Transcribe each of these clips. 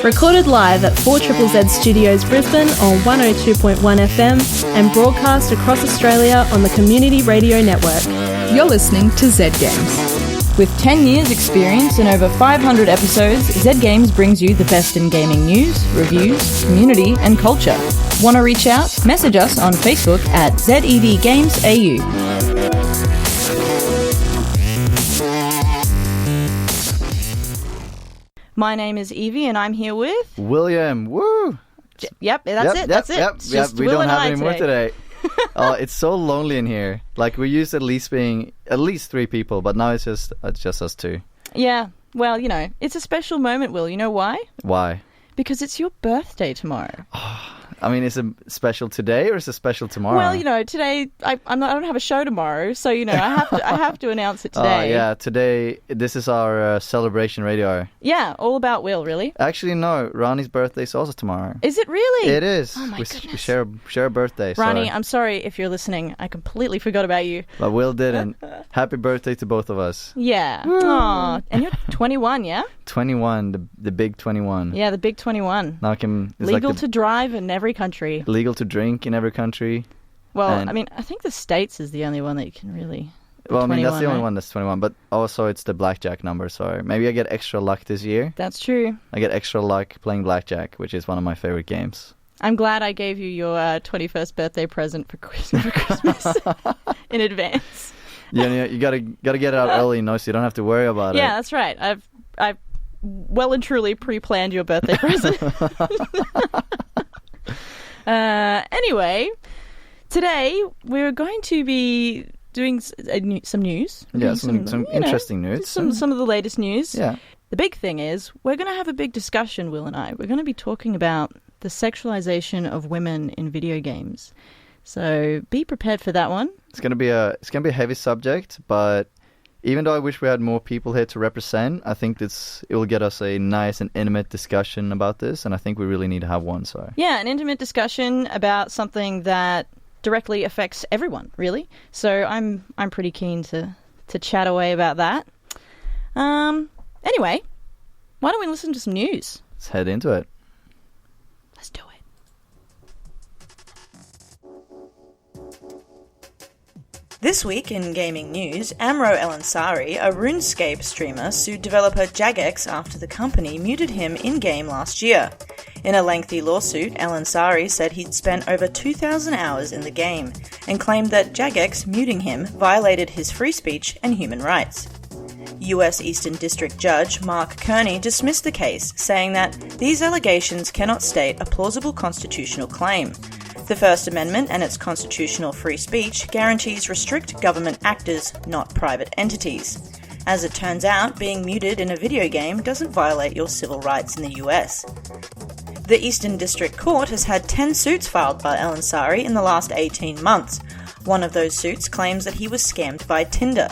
Recorded live at 4ZZZ Studios Brisbane on 102.1 FM and broadcast across Australia on the Community Radio Network. You're listening to Z Games. With 10 years experience and over 500 episodes, Z Games brings you the best in gaming news, reviews, community and culture. Want to reach out? Message us on Facebook at ZEVGamesAU. My name is Evie and I'm here with... William. Woo! That's it. It's just we Will don't and have I any more today. Oh, it's so lonely in here. Like, we used at least being at least 3 people, but now it's just us 2. Yeah, well, you know, it's a special moment, Will. You know why? Why? Because it's your birthday tomorrow. I mean, is it special today or is it special tomorrow? Well, you know, today I don't have a show tomorrow, so you know I have to announce it today. Yeah, today this is our celebration radio. Yeah, all about Will, really. Actually, no, Ronnie's birthday is also tomorrow. Is it really? It is. Oh my we goodness. share a birthday. Ronnie, I'm sorry if you're listening. I completely forgot about you. But Will didn't. Happy birthday to both of us. Yeah. Aw, and you're 21, yeah? 21, the big 21. Yeah, the big 21. Now legal to drive in every country. Legal to drink in every country. Well, I mean, I think the States is the only one that you can really... Well, I mean, that's the only right? one that's 21, but also it's the blackjack number, so maybe I get extra luck this year. That's true. I get extra luck playing blackjack, which is one of my favorite games. I'm glad I gave you your 21st birthday present for Christmas in advance. Yeah, you gotta get it out early, so you don't have to worry about it. Yeah, that's right. I've well and truly pre-planned your birthday present. Anyway, today we're going to be doing some news. Yeah, some interesting news. Some of the latest news. Yeah. The big thing is we're going to have a big discussion, Will and I. We're going to be talking about the sexualization of women in video games. So be prepared for that one. It's gonna be a heavy subject, but even though I wish we had more people here to represent, I think it will get us a nice and intimate discussion about this, and I think we really need to have one. So yeah, an intimate discussion about something that directly affects everyone, really. So I'm pretty keen to chat away about that. Anyway, why don't we listen to some news? Let's head into it. Let's do it. This week in gaming news, Amro El-Ansari, a RuneScape streamer, sued developer Jagex after the company muted him in-game last year. In a lengthy lawsuit, El-Ansari said he'd spent over 2,000 hours in the game, and claimed that Jagex muting him violated his free speech and human rights. US Eastern District Judge Mark Kearney dismissed the case, saying that these allegations cannot state a plausible constitutional claim. The First Amendment and its constitutional free speech guarantees restrict government actors, not private entities. As it turns out, being muted in a video game doesn't violate your civil rights in the US. The Eastern District Court has had 10 suits filed by El-Ansari in the last 18 months. One of those suits claims that he was scammed by Tinder.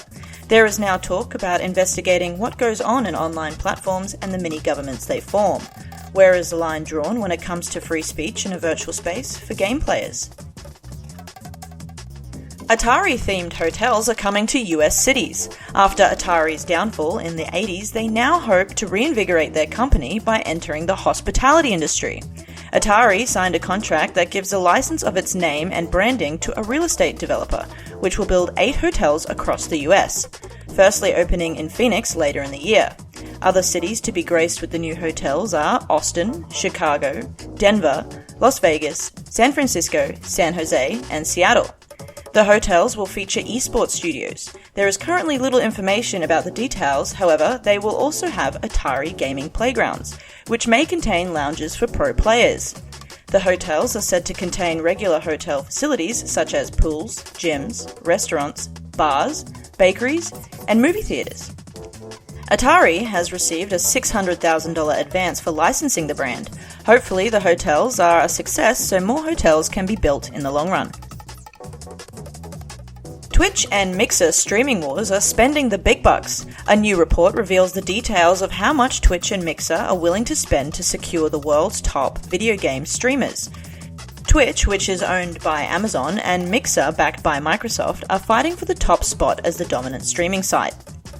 There is now talk about investigating what goes on in online platforms and the mini-governments they form. Where is the line drawn when it comes to free speech in a virtual space for game players? Atari-themed hotels are coming to US cities. After Atari's downfall in the 80s, they now hope to reinvigorate their company by entering the hospitality industry. Atari signed a contract that gives a license of its name and branding to a real estate developer, which will build 8 hotels across the US, firstly opening in Phoenix later in the year. Other cities to be graced with the new hotels are Austin, Chicago, Denver, Las Vegas, San Francisco, San Jose, and Seattle. The hotels will feature esports studios. There is currently little information about the details, however, they will also have Atari gaming playgrounds, which may contain lounges for pro players. The hotels are said to contain regular hotel facilities such as pools, gyms, restaurants, bars, bakeries, and movie theaters. Atari has received a $600,000 advance for licensing the brand. Hopefully the hotels are a success so more hotels can be built in the long run. Twitch and Mixer streaming wars are spending the big bucks. A new report reveals the details of how much Twitch and Mixer are willing to spend to secure the world's top video game streamers. Twitch, which is owned by Amazon, and Mixer, backed by Microsoft, are fighting for the top spot as the dominant streaming site.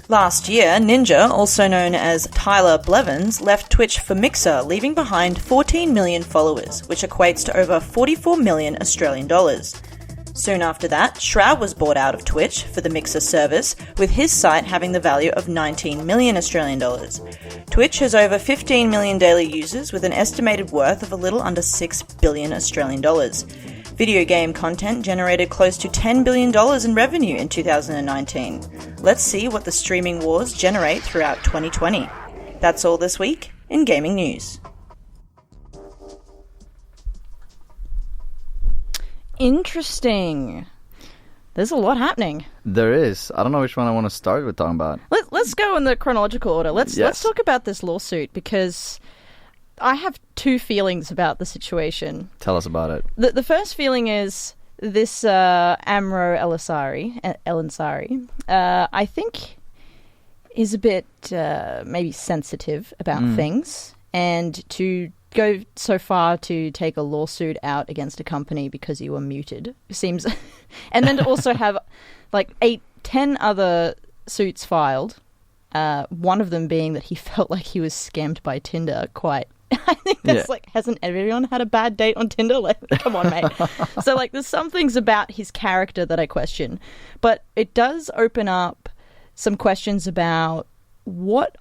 Last year, Ninja, also known as Tyler Blevins, left Twitch for Mixer, leaving behind 14 million followers, which equates to over 44 million Australian dollars. Soon after that, Shroud was bought out of Twitch for the Mixer service, with his site having the value of 19 million Australian dollars. Twitch has over 15 million daily users with an estimated worth of a little under 6 billion Australian dollars. Video game content generated close to $10 billion in revenue in 2019. Let's see what the streaming wars generate throughout 2020. That's all this week in gaming news. Interesting. There's a lot happening. There is. I don't know which one I want to start with talking about. Let's go in the chronological order. Let's talk about this lawsuit, because I have two feelings about the situation. Tell us about it. The first feeling is this Amro El-Ansari, I think is a bit maybe sensitive about things, and to go so far to take a lawsuit out against a company because you were muted seems... and then to also have like 10 other suits filed, one of them being that he felt like he was scammed by Tinder quite... I think that's like, hasn't everyone had a bad date on Tinder? Like, come on, mate. So, like, there's some things about his character that I question. But it does open up some questions about what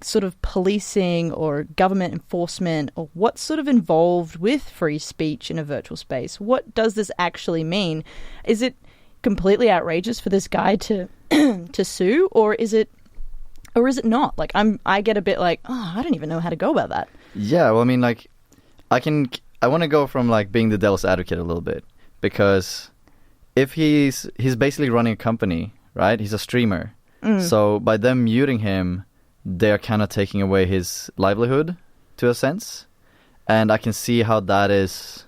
sort of policing or government enforcement, or what's sort of involved with free speech in a virtual space. What does this actually mean? Is it completely outrageous for this guy to to sue, or is it not? Like, I get a bit like, oh, I don't even know how to go about that. Yeah, well, I mean, like, I want to go from, like, being the devil's advocate a little bit, because if he's basically running a company, right? He's a streamer. So by them muting him, they're kind of taking away his livelihood, to a sense. And I can see how that is...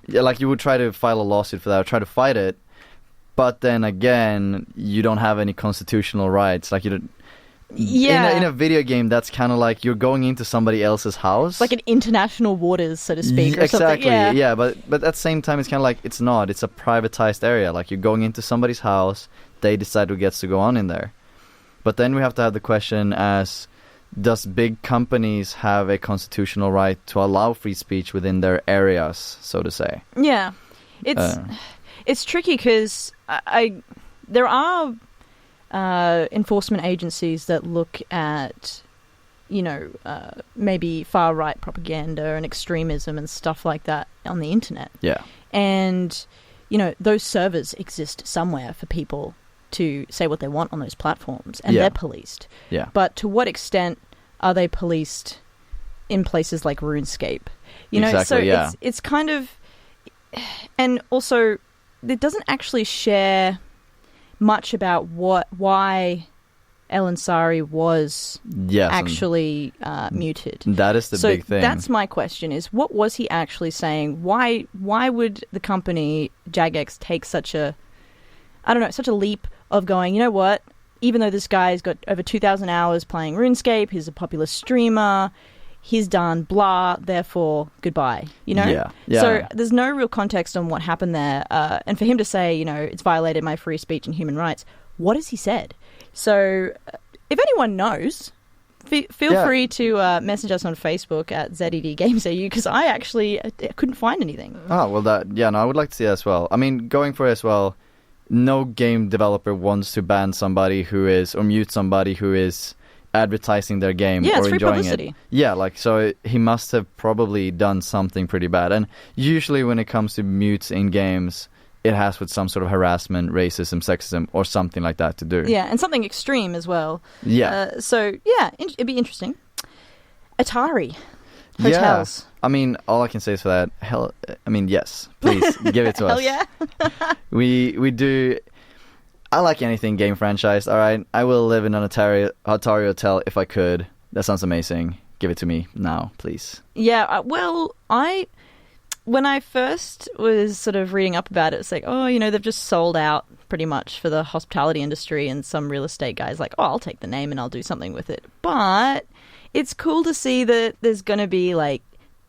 Yeah, like, you would try to file a lawsuit for that, or try to fight it, but then again, you don't have any constitutional rights. Like, you don't... Yeah. In a video game, that's kind of like you're going into somebody else's house. Like in international waters, so to speak, or exactly, something. Yeah, but at the same time, it's kind of like, it's not. It's a privatized area. Like, you're going into somebody's house, they decide who gets to go on in there. But then we have to have the question as, does big companies have a constitutional right to allow free speech within their areas, so to say? Yeah. It's tricky because there are... enforcement agencies that look at, maybe far-right propaganda and extremism and stuff like that on the internet. Yeah. And, those servers exist somewhere for people to say what they want on those platforms, and they're policed. Yeah. But to what extent are they policed in places like RuneScape? It's kind of... And also, it doesn't actually share... much about why El-Ansari was actually muted. That is the big thing. So that's my question, is what was he actually saying? Why would the company Jagex take such a leap of going, you know what, even though this guy's got over 2,000 hours playing RuneScape, he's a popular streamer, he's done blah, therefore goodbye, Yeah. So there's no real context on what happened there, and for him to say, it's violated my free speech and human rights, what has he said? So if anyone knows, feel free to message us on Facebook at ZEDGamesAU, because I couldn't find anything. Oh, well, I would like to see that as well. I mean, going for it as well, no game developer wants to ban somebody or mute somebody who is advertising their game or free enjoying publicity. it. Yeah, like, so he must have probably done something pretty bad. And usually when it comes to mutes in games, it has with some sort of harassment, racism, sexism, or something like that to do. Yeah, and something extreme as well. Yeah. It'd be interesting. Atari. Hotels. Yeah. I mean, all I can say is for that, yes, please, give it to us. Hell yeah. We do... I like anything game franchise, all right? I will live in an Atari hotel if I could. That sounds amazing. Give it to me now, please. Yeah, when I first was sort of reading up about it, it's like, they've just sold out pretty much for the hospitality industry, and some real estate guy's like, I'll take the name and I'll do something with it. But it's cool to see that there's going to be, like,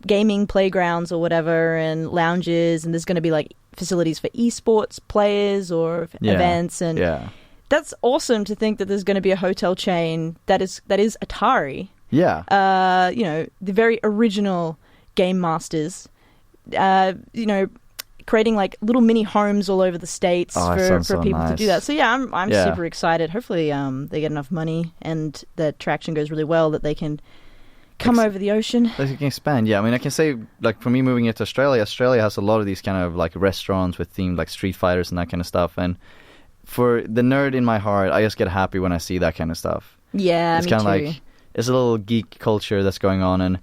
gaming playgrounds or whatever, and lounges, and there's going to be, like, facilities for esports players or events, and that's awesome to think that there's going to be a hotel chain that is Atari. Yeah. The very original game masters. Creating like little mini homes all over the states for people to do that. So yeah, I'm super excited. Hopefully they get enough money and the traction goes really well that they can come over the ocean. They can expand. Yeah, I mean, I can say, like, for me moving into Australia has a lot of these kind of like restaurants with themed like Street Fighters and that kind of stuff. And for the nerd in my heart, I just get happy when I see that kind of stuff. Yeah, it's me kind of too. like, it's a little geek culture that's going on, and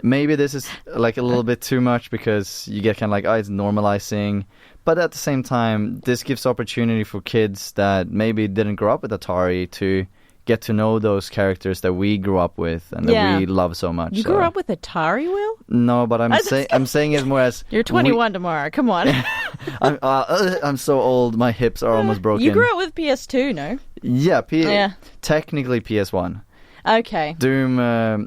maybe this is like a little bit too much because you get kind of like, it's normalizing. But at the same time, this gives opportunity for kids that maybe didn't grow up with Atari to get to know those characters that we grew up with and that we love so much. You grew up with Atari, Will? No, but I'm saying it more as... You're 21 tomorrow, come on. I'm so old, my hips are almost broken. You grew up with PS2, no? Yeah, technically PS1. Okay. Doom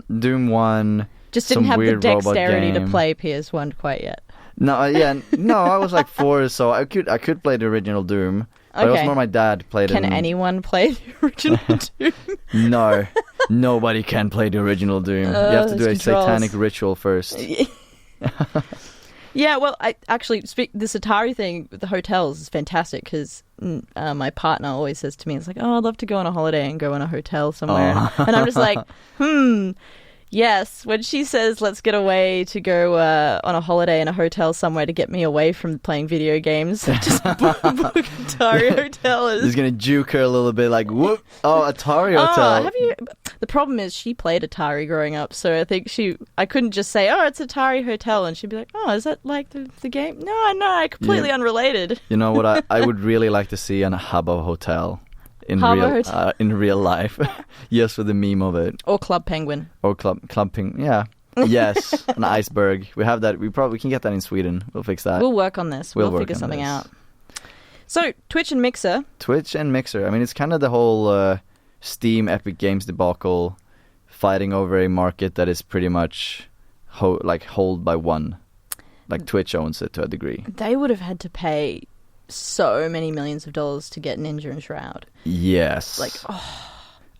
1... Just didn't have the dexterity to play PS1 quite yet. No, I was like 4, so I could play the original Doom. But it was more my dad played it. Can anyone play the original Doom? No, nobody can play the original Doom. You have to do a satanic ritual first. Yeah, well, I actually this Atari thing with the hotels is fantastic because my partner always says to me, it's like, I'd love to go on a holiday and go in a hotel somewhere. And I'm just like, yes, when she says, let's get away to go on a holiday in a hotel somewhere to get me away from playing video games, just book Atari Hotel. He's going to juke her a little bit like, whoop, Atari Hotel. The problem is she played Atari growing up, so I think I couldn't just say, it's Atari Hotel, and she'd be like, is that like the game? No, completely unrelated. You know what I would really like to see on a Habbo Hotel. In real life, yes, for the meme of it. Or Club Penguin. Or Club Penguin, yeah. Yes, an iceberg. We have that. We can get that in Sweden. We'll fix that. We'll work on this. We'll figure something out. So, Twitch and Mixer. I mean, it's kind of the whole Steam Epic Games debacle fighting over a market that is pretty much held by one. Like Twitch owns it to a degree. They would have had to pay so many millions of dollars to get Ninja and Shroud. Yes.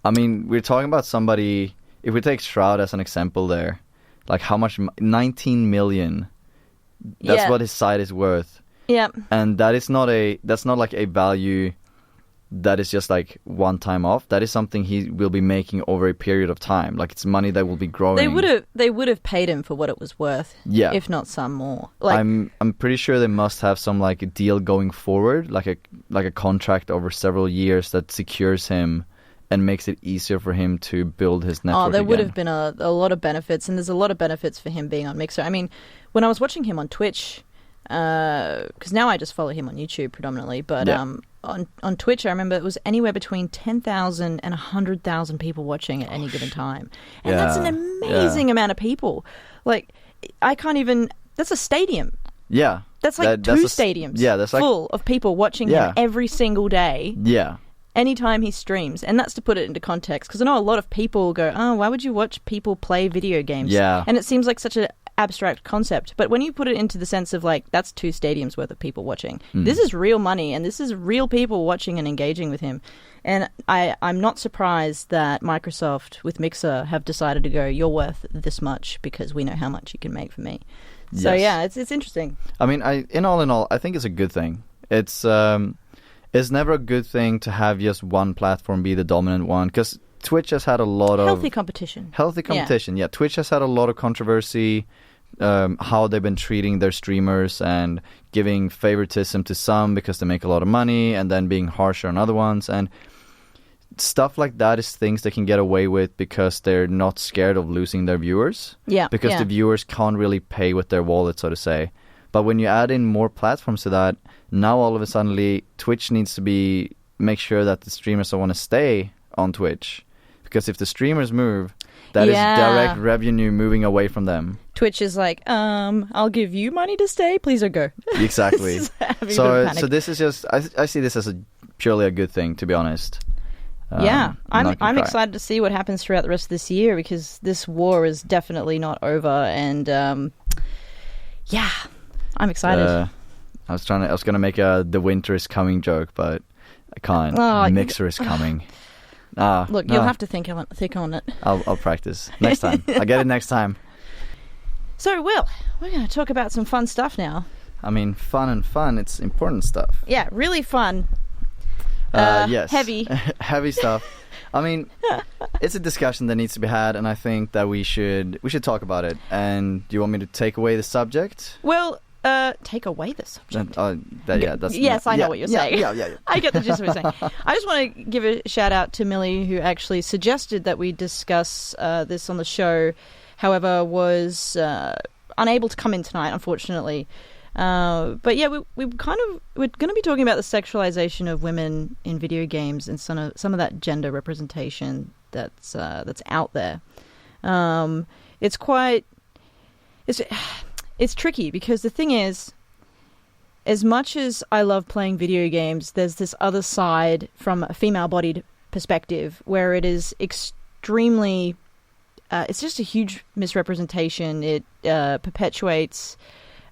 I mean, we're talking about somebody, if we take Shroud as an example there, like how much, 19 million. That's what his site is worth. Yeah. And that's not like a value that is just like one time off. That is something he will be making over a period of time. Like it's money that will be growing. They would have paid him for what it was worth. Yeah. If not some more. I'm pretty sure they must have some like a deal going forward, like a contract over several years that secures him and makes it easier for him to build his network. There would have been a lot of benefits, and there's a lot of benefits for him being on Mixer. I mean, when I was watching him on Twitch, because now I just follow him on YouTube predominantly, but on Twitch I remember it was anywhere between 10,000 and 100,000 people watching at any given time, and that's an amazing amount of people. Like, I can't even. That's a stadium. Yeah, that's like two stadiums. Yeah, that's like full of people watching him every single day. Yeah. Anytime he streams, and that's to put it into context, because I know a lot of people go, why would you watch people play video games? Yeah. And it seems like such an abstract concept, but when you put it into the sense of like, that's two stadiums worth of people watching. This is real money, and this is real people watching and engaging with him. And I'm not surprised that Microsoft with Mixer have decided to go, you're worth this much because we know how much you can make for me. So it's interesting. I mean, in all, I think it's a good thing. It's never a good thing to have just one platform be the dominant one, because Twitch has had a lot of... Healthy competition. Yeah. Twitch has had a lot of controversy, how they've been treating their streamers and giving favoritism to some because they make a lot of money and then being harsher on other ones. And stuff like that is things they can get away with because they're not scared of losing their viewers. Yeah. Because the viewers can't really pay with their wallet, so to say. But when you add in more platforms to that, now all of a sudden Twitch needs to make sure that the streamers want to stay on Twitch. Because if the streamers move, that is direct revenue moving away from them. Twitch is like, I'll give you money to stay, please don't go. Exactly. So this is just, I see this as purely a good thing, to be honest. I'm excited to see what happens throughout the rest of this year, because this war is definitely not over, and I'm excited. I was gonna make a "the winter is coming" joke, but I can't. Oh, Mixer is coming. Look, no. you'll have to think on it. I'll practice next time. I'll get it next time. So, Will, we're going to talk about some fun stuff now. I mean, fun. It's important stuff. Yeah, really fun. Yes. Heavy. Heavy stuff. I mean, it's a discussion that needs to be had, and I think that we should talk about it. And do you want me to take away the subject? Well, take away the subject. Yes, I know what you're saying. Yeah. I get the gist of what you're saying. I just want to give a shout out to Millie, who actually suggested that we discuss this on the show. However, was unable to come in tonight, unfortunately. But yeah, we're going to be talking about the sexualization of women in video games and some of that gender representation that's out there. It's tricky because the thing is, as much as I love playing video games, there's this other side from a female-bodied perspective where it is extremely. It's just a huge misrepresentation. It perpetuates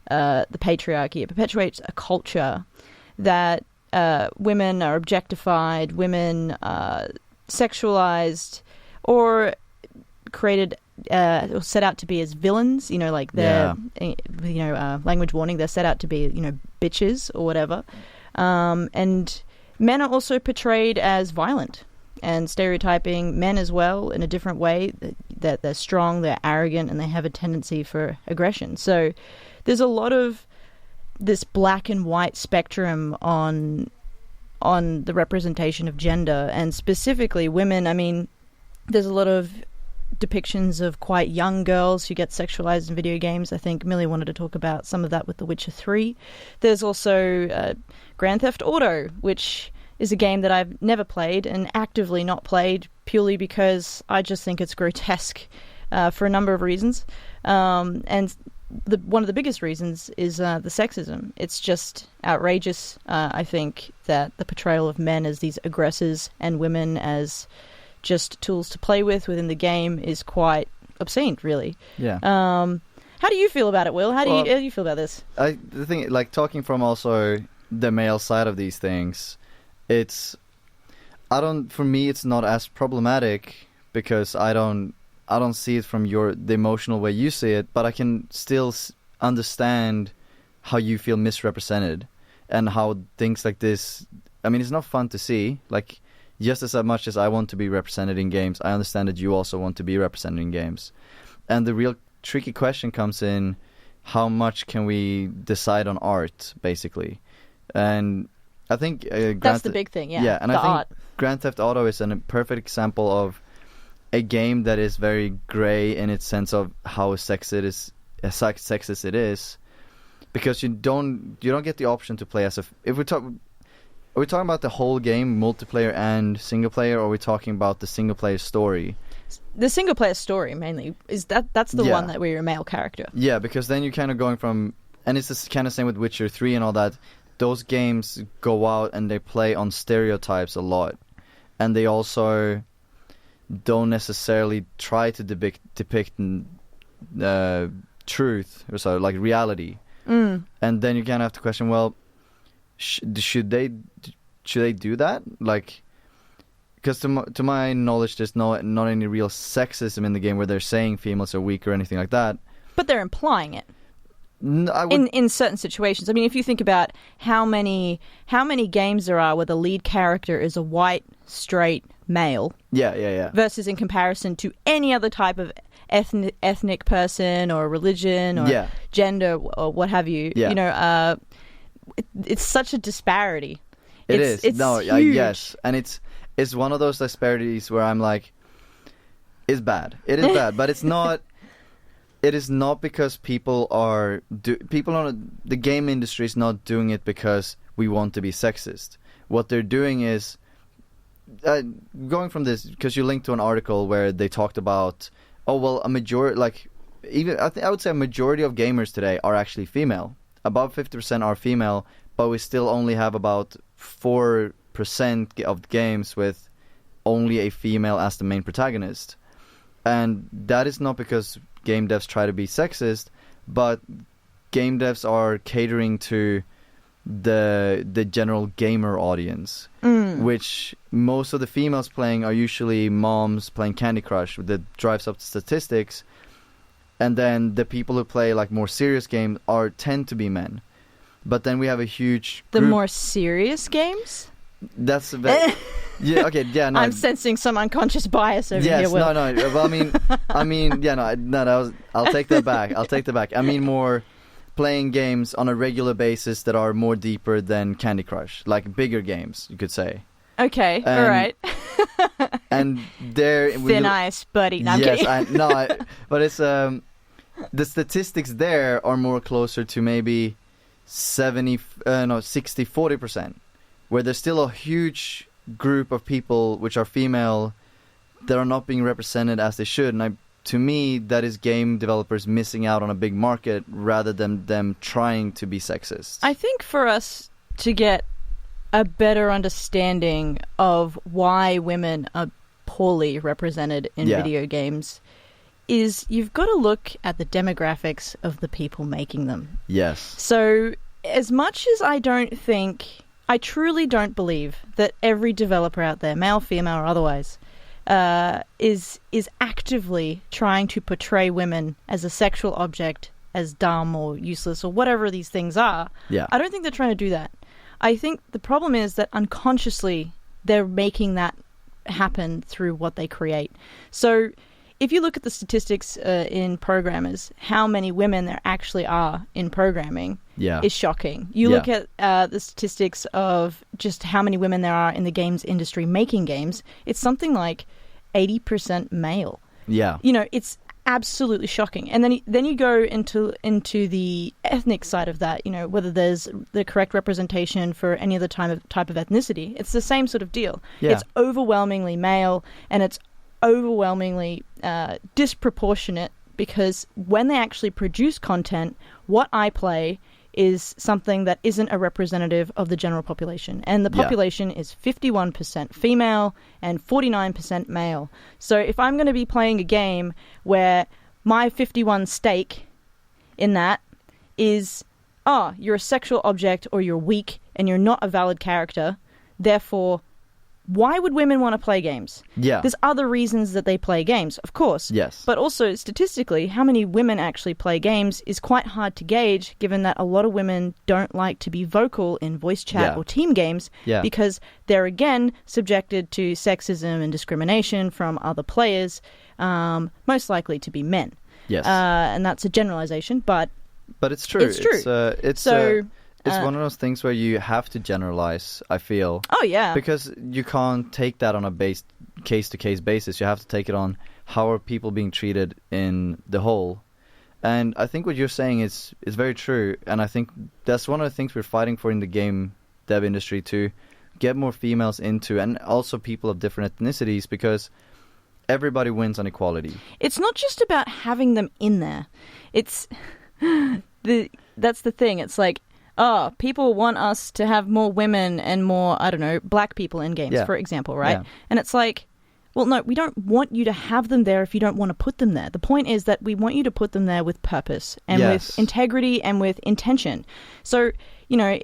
the patriarchy. It perpetuates a culture that women are objectified, women are sexualized, or created or set out to be as villains. You know, like they're language warning. They're set out to be bitches or whatever. And men are also portrayed as violent and stereotyping men as well in a different way. That they're strong, they're arrogant, and they have a tendency for aggression. So there's a lot of this black and white spectrum on the representation of gender, and specifically women. I mean, there's a lot of depictions of quite young girls who get sexualized in video games. I think Millie wanted to talk about some of that with The Witcher 3. There's also Grand Theft Auto, which is a game that I've never played and actively not played purely because I just think it's grotesque for a number of reasons. And one of the biggest reasons is the sexism. It's just outrageous, I think, that the portrayal of men as these aggressors and women as just tools to play with within the game is quite obscene, really. Yeah. How do you feel about it, Will? How do you feel about this? The thing, like, talking from also the male side of these things, for me, it's not as problematic because I don't see it from the emotional way you see it, but I can still understand how you feel misrepresented and how things like this, I mean, it's not fun to see. Like, just as much as I want to be represented in games, I understand that you also want to be represented in games. And the real tricky question comes in, how much can we decide on art, basically? And I think that's the big thing, yeah. Yeah, and I think art. Grand Theft Auto is a perfect example of a game that is very grey in its sense of how sexist it is, because you don't get the option to play as are we talking about the whole game, multiplayer and single player, or are we talking about the single player story? The single player story mainly is that's the one that where you're a male character. Yeah, because then you're kind of going from, and it's the kind of same with Witcher 3 and all that. Those games go out and they play on stereotypes a lot, and they also don't necessarily try to depict truth or so, like reality. And then you kind of have to question, well, should they do that? Like, because to my knowledge, there's not any real sexism in the game where they're saying females are weak or anything like that. But they're implying it. In certain situations. I mean, if you think about how many games there are where the lead character is a white, straight male. Yeah. Versus in comparison to any other type of ethnic person or religion or gender or what have you. Yeah. You know, it's such a disparity. It's huge. Yes, and it's one of those disparities where I'm like, it's bad. It is bad, but it's not. It is not because the game industry is not doing it because we want to be sexist. What they're doing is going from this, because you linked to an article where they talked about, a majority, like, even I would say a majority of gamers today are actually female. Above 50% are female, but we still only have about 4% of games with only a female as the main protagonist. And that is not because game devs try to be sexist, but game devs are catering to the general gamer audience. which most of the females playing are usually moms playing Candy Crush that drives up the statistics. And then the people who play like more serious games tend to be men. But then we have a huge group. The more serious games? That's a bit... yeah, okay, yeah, no. I'm sensing some unconscious bias over here, Will. No. Well, I'll take that back. I mean more playing games on a regular basis that are more deeper than Candy Crush. Like bigger games, you could say. Okay, all right. And there... Thin ice, buddy. No, I'm kidding. But it's... the statistics there are more closer to maybe 60-40%, where there's still a huge group of people which are female that are not being represented as they should. And to me, that is game developers missing out on a big market rather than them trying to be sexist. I think for us to get a better understanding of why women are poorly represented in video games is you've got to look at the demographics of the people making them. Yes. So as much as I truly don't believe that every developer out there, male, female, or otherwise, is actively trying to portray women as a sexual object, as dumb or useless or whatever these things are. Yeah. I don't think they're trying to do that. I think the problem is that unconsciously they're making that happen through what they create. So if you look at the statistics in programmers, how many women there actually are in programming is shocking. You look at the statistics of just how many women there are in the games industry making games, it's something like 80% male. Yeah. You know, it's absolutely shocking. And then you go into the ethnic side of that, you know, whether there's the correct representation for any other type of ethnicity. It's the same sort of deal. Yeah. It's overwhelmingly male, and it's overwhelmingly disproportionate, because when they actually produce content, what I play is something that isn't a representative of the general population. And the population is 51% female and 49% male. So if I'm going to be playing a game where my 51 stake in that is, you're a sexual object or you're weak and you're not a valid character, therefore why would women want to play games? Yeah. There's other reasons that they play games, of course. Yes. But also, statistically, how many women actually play games is quite hard to gauge, given that a lot of women don't like to be vocal in voice chat or team games because they're, again, subjected to sexism and discrimination from other players, most likely to be men. Yes. And that's a generalization, but it's true. It's true. It's one of those things where you have to generalize, I feel. Oh, yeah. Because you can't take that on a case-to-case basis. You have to take it on how are people being treated in the whole. And I think what you're saying is very true. And I think that's one of the things we're fighting for in the game dev industry, to get more females into, and also people of different ethnicities, because everybody wins on equality. It's not just about having them in there. It's... that's the thing. It's like, people want us to have more women and more, I don't know, black people in games, for example, right? Yeah. And it's like, well, no, we don't want you to have them there if you don't want to put them there. The point is that we want you to put them there with purpose and with integrity and with intention. So, you know,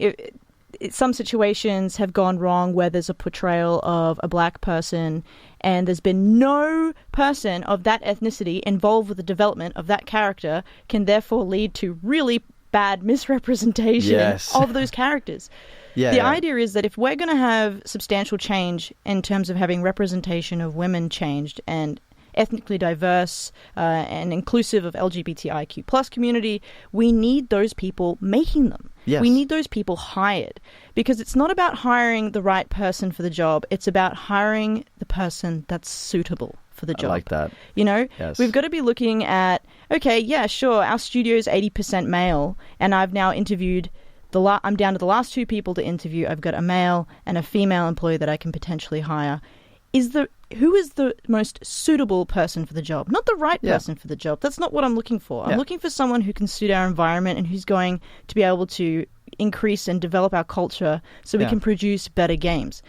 some situations have gone wrong where there's a portrayal of a black person and there's been no person of that ethnicity involved with the development of that character, can therefore lead to really bad misrepresentation of those characters. The idea is that if we're going to have substantial change in terms of having representation of women changed and ethnically diverse and inclusive of LGBTIQ plus community, we need those people making them. Yes. We need those people hired, because it's not about hiring the right person for the job. It's about hiring the person that's suitable for the job. I like that. You know, we've got to be looking at, okay, yeah, sure, our studio is 80% male, and I've now interviewed I'm down to the last two people to interview. I've got a male and a female employee that I can potentially hire. Who is the most suitable person for the job? Not the right person for the job. That's not what I'm looking for. I'm looking for someone who can suit our environment and who's going to be able to increase and develop our culture so we can produce better games.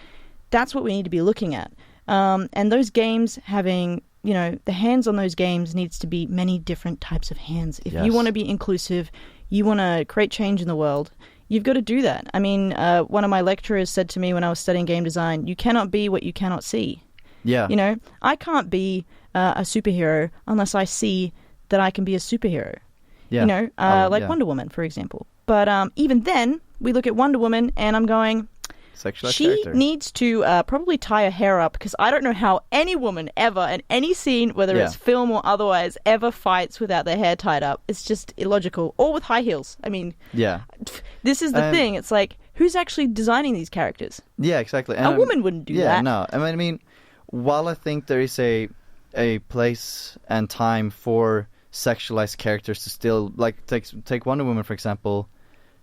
That's what we need to be looking at. And those games having, you know, the hands on those games needs to be many different types of hands. If you want to be inclusive, you want to create change in the world, you've got to do that. I mean, one of my lecturers said to me when I was studying game design, you cannot be what you cannot see. Yeah. You know, I can't be a superhero unless I see that I can be a superhero. Yeah. You know, Wonder Woman, for example. But even then, we look at Wonder Woman and I'm going, Sexualized she character. needs to probably tie her hair up, because I don't know how any woman ever in any scene, whether it's film or otherwise, ever fights without their hair tied up. It's just illogical. Or with high heels. I mean, this is the thing. It's like, who's actually designing these characters? Yeah, exactly. And a woman wouldn't do that. Yeah, no. I mean, while I think there is a place and time for sexualized characters to still, like, take Wonder Woman, for example.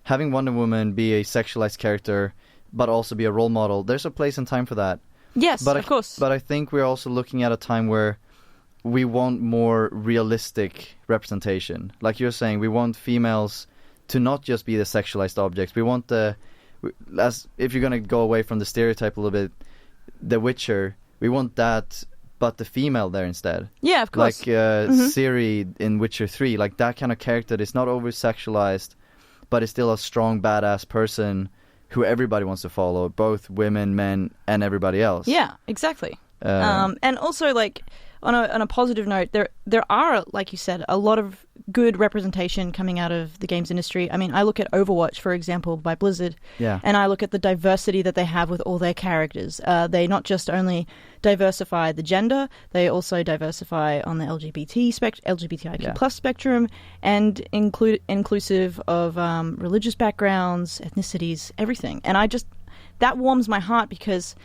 Having Wonder Woman be a sexualized character but also be a role model, there's a place and time for that. Yes, of course. But I think we're also looking at a time where we want more realistic representation. Like you're saying, we want females to not just be the sexualized objects. We want as if you're going to go away from the stereotype a little bit, The Witcher, we want that, but the female there instead. Yeah, of course. Like Ciri in Witcher 3, like that kind of character that is not over-sexualized, but is still a strong, badass person who everybody wants to follow, both women, men, and everybody else. Yeah, exactly. And also, like, on a positive note, there are, like you said, a lot of good representation coming out of the games industry. I mean, I look at Overwatch, for example, by Blizzard, and I look at the diversity that they have with all their characters. They not just only diversify the gender, they also diversify on the LGBTIQ plus spectrum, and inclusive of religious backgrounds, ethnicities, everything. And that warms my heart, because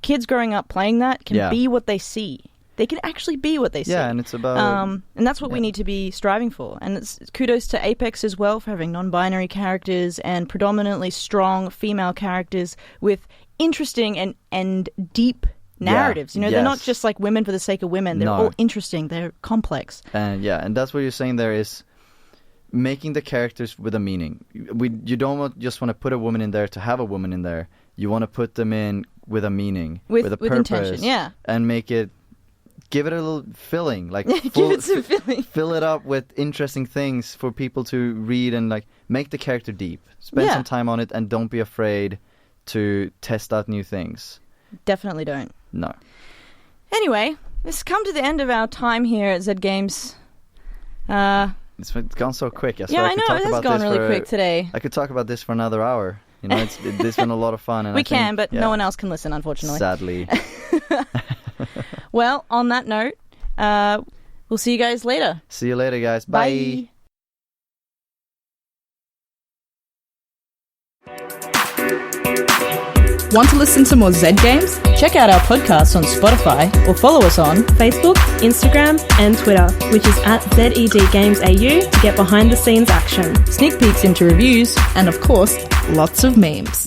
kids growing up playing that can be what they see. They can actually be what they see. Yeah, and it's about... and that's what we need to be striving for. And it's kudos to Apex as well for having non-binary characters and predominantly strong female characters with interesting and deep narratives. You know, they're not just like women for the sake of women. They're all interesting. They're complex. And and that's what you're saying there is making the characters with a meaning. You don't just want to put a woman in there to have a woman in there. You want to put them in with a meaning, with a purpose, intention, and give it a little filling, like give it some filling. Fill it up with interesting things for people to read, and like make the character deep. Spend some time on it, and don't be afraid to test out new things. Definitely don't. No. Anyway, let's come to the end of our time here at Z Games. It's gone so quick. I know, it has gone really quick today. I could talk about this for another hour. You know, it's been a lot of fun. And we can, but no one else can listen, unfortunately. Sadly. Well, on that note, we'll see you guys later. See you later, guys. Bye. Want to listen to more Z Games? Check out our podcast on Spotify or follow us on Facebook, Instagram, and Twitter, which is at ZEDGamesAU to get behind the scenes action. sneak peeks into reviews, And of course, lots of memes.